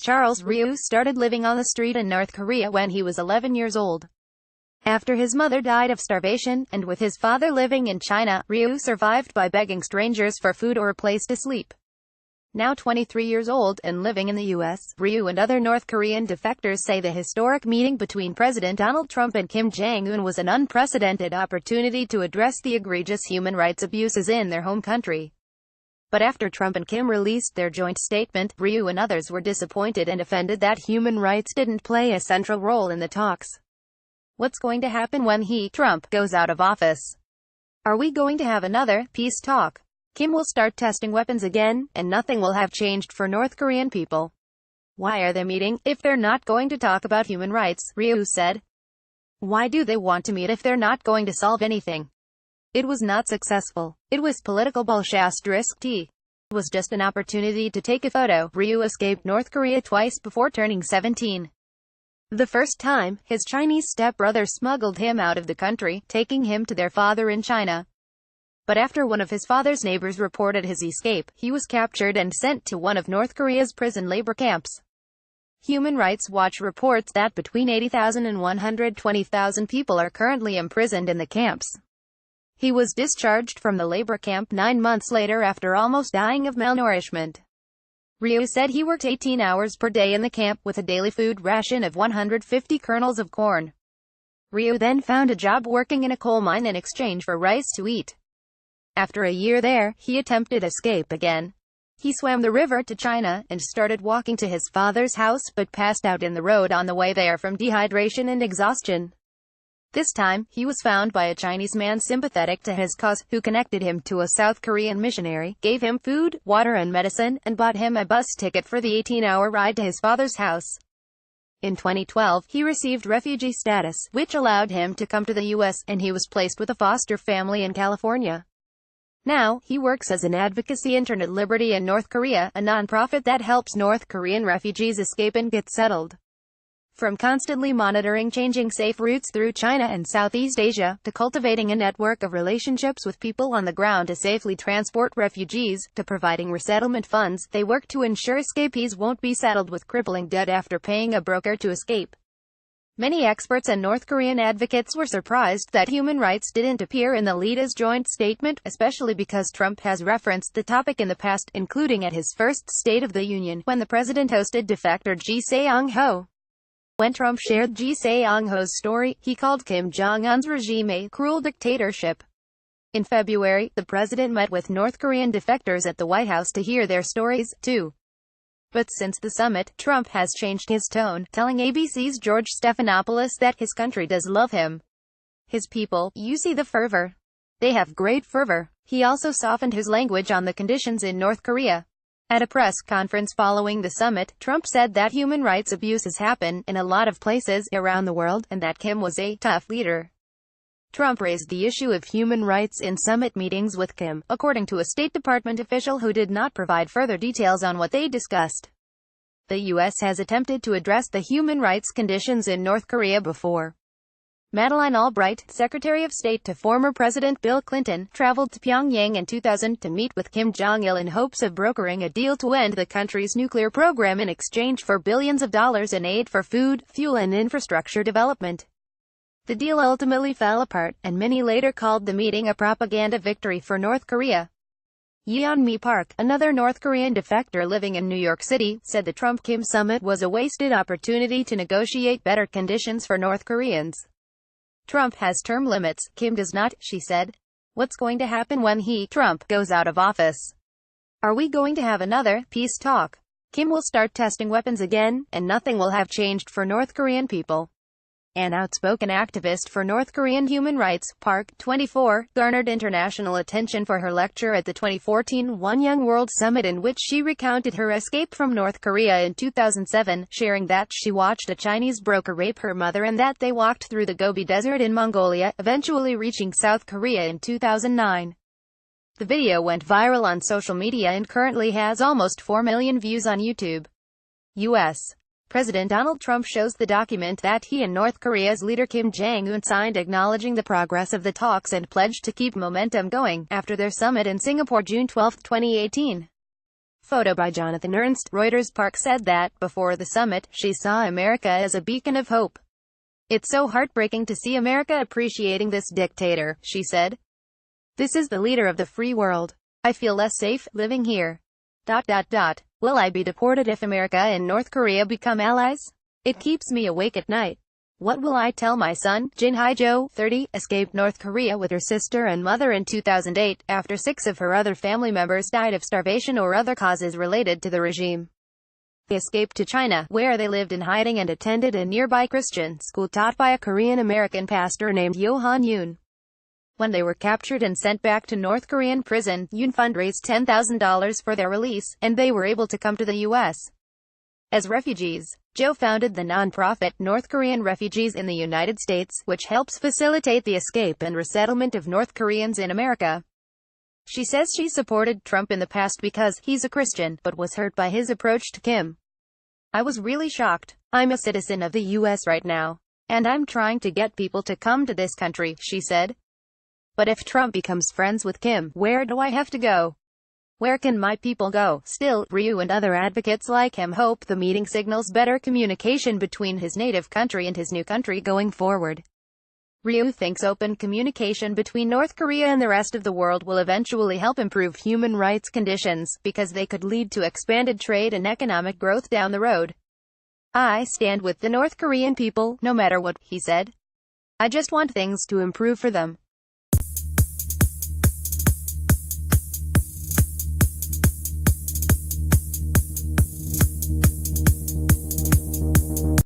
Charles Ryu started living on the street in North Korea when he was 11 years old. After his mother died of starvation, and with his father living in China, Ryu survived by begging strangers for food or a place to sleep. Now 23 years old, and living in the U.S., Ryu and other North Korean defectors say the historic meeting between President Donald Trump and Kim Jong-un was an unprecedented opportunity to address the egregious human rights abuses in their home country. But after Trump and Kim released their joint statement, Ryu and others were disappointed and offended that human rights didn't play a central role in the talks. What's going to happen when Trump, goes out of office? Are we going to have another peace talk? Kim will start testing weapons again, and nothing will have changed for North Korean people. Why are they meeting, if they're not going to talk about human rights? Ryu said. Why do they want to meet if they're not going to solve anything? It was not successful. It was political bullshit. It was just an opportunity to take a photo. Ryu escaped North Korea twice before turning 17. The first time, his Chinese stepbrother smuggled him out of the country, taking him to their father in China. But after one of his father's neighbors reported his escape, he was captured and sent to one of North Korea's prison labor camps. Human Rights Watch reports that between 80,000 and 120,000 people are currently imprisoned in the camps. He was discharged from the labor camp 9 months later after almost dying of malnourishment. Ryu said he worked 18 hours per day in the camp, with a daily food ration of 150 kernels of corn. Ryu then found a job working in a coal mine in exchange for rice to eat. After a year there, he attempted escape again. He swam the river to China, and started walking to his father's house, but passed out in the road on the way there from dehydration and exhaustion. This time, he was found by a Chinese man sympathetic to his cause, who connected him to a South Korean missionary, gave him food, water and medicine, and bought him a bus ticket for the 18-hour ride to his father's house. In 2012, he received refugee status, which allowed him to come to the U.S., and he was placed with a foster family in California. Now, he works as an advocacy Internet Liberty in North Korea, a non-profit that helps North Korean refugees escape and get settled. From constantly monitoring changing safe routes through China and Southeast Asia, to cultivating a network of relationships with people on the ground to safely transport refugees, to providing resettlement funds, they work to ensure escapees won't be saddled with crippling debt after paying a broker to escape. Many experts and North Korean advocates were surprised that human rights didn't appear in the leader's joint statement, especially because Trump has referenced the topic in the past, including at his first State of the Union, when the president hosted defector Ji Seong-ho. When Trump shared Ji Seong-ho's story, he called Kim Jong-un's regime a cruel dictatorship. In February, the president met with North Korean defectors at the White House to hear their stories, too. But since the summit, Trump has changed his tone, telling ABC's George Stephanopoulos that his country does love him. His people, you see the fervor. They have great fervor. He also softened his language on the conditions in North Korea. At a press conference following the summit, Trump said that human rights abuses happen in a lot of places around the world, and that Kim was a tough leader. Trump raised the issue of human rights in summit meetings with Kim, according to a State Department official who did not provide further details on what they discussed. The U.S. has attempted to address the human rights conditions in North Korea before. Madeleine Albright, Secretary of State to former President Bill Clinton, traveled to Pyongyang in 2000 to meet with Kim Jong-il in hopes of brokering a deal to end the country's nuclear program in exchange for billions of dollars in aid for food, fuel and infrastructure development. The deal ultimately fell apart, and many later called the meeting a propaganda victory for North Korea. Yeon-mi Park, another North Korean defector living in New York City, said the Trump-Kim summit was a wasted opportunity to negotiate better conditions for North Koreans. Trump has term limits, Kim does not, she said. What's going to happen when Trump, goes out of office? Are we going to have another peace talk? Kim will start testing weapons again, and nothing will have changed for North Korean people. An outspoken activist for North Korean human rights, Park, 24, garnered international attention for her lecture at the 2014 One Young World Summit, in which she recounted her escape from North Korea in 2007, sharing that she watched a Chinese broker rape her mother and that they walked through the Gobi Desert in Mongolia, eventually reaching South Korea in 2009. The video went viral on social media and currently has almost 4 million views on YouTube. U.S. President Donald Trump shows the document that he and North Korea's leader Kim Jong-un signed acknowledging the progress of the talks and pledged to keep momentum going, after their summit in Singapore June 12, 2018. Photo by Jonathan Ernst. Reuters. Park said that, before the summit, she saw America as a beacon of hope. "It's so heartbreaking to see America appreciating this dictator," she said. "This is the leader of the free world. I feel less safe living here. Will I be deported if America and North Korea become allies? It keeps me awake at night. What will I tell my son?" Jin Hae-jo, 30, escaped North Korea with her sister and mother in 2008, after 6 of her other family members died of starvation or other causes related to the regime. They escaped to China, where they lived in hiding and attended a nearby Christian school taught by a Korean-American pastor named Yohan Yoon. When they were captured and sent back to North Korean prison, Yoon fundraised $10,000 for their release, and they were able to come to the U.S. as refugees. Jo founded the non-profit North Korean Refugees in the United States, which helps facilitate the escape and resettlement of North Koreans in America. She says she supported Trump in the past because he's a Christian, but was hurt by his approach to Kim. "I was really shocked. I'm a citizen of the U.S. right now, and I'm trying to get people to come to this country," she said. "But if Trump becomes friends with Kim, where do I have to go? Where can my people go?" Still, Ryu and other advocates like him hope the meeting signals better communication between his native country and his new country going forward. Ryu thinks open communication between North Korea and the rest of the world will eventually help improve human rights conditions, because they could lead to expanded trade and economic growth down the road. "I stand with the North Korean people, no matter what," he said. "I just want things to improve for them.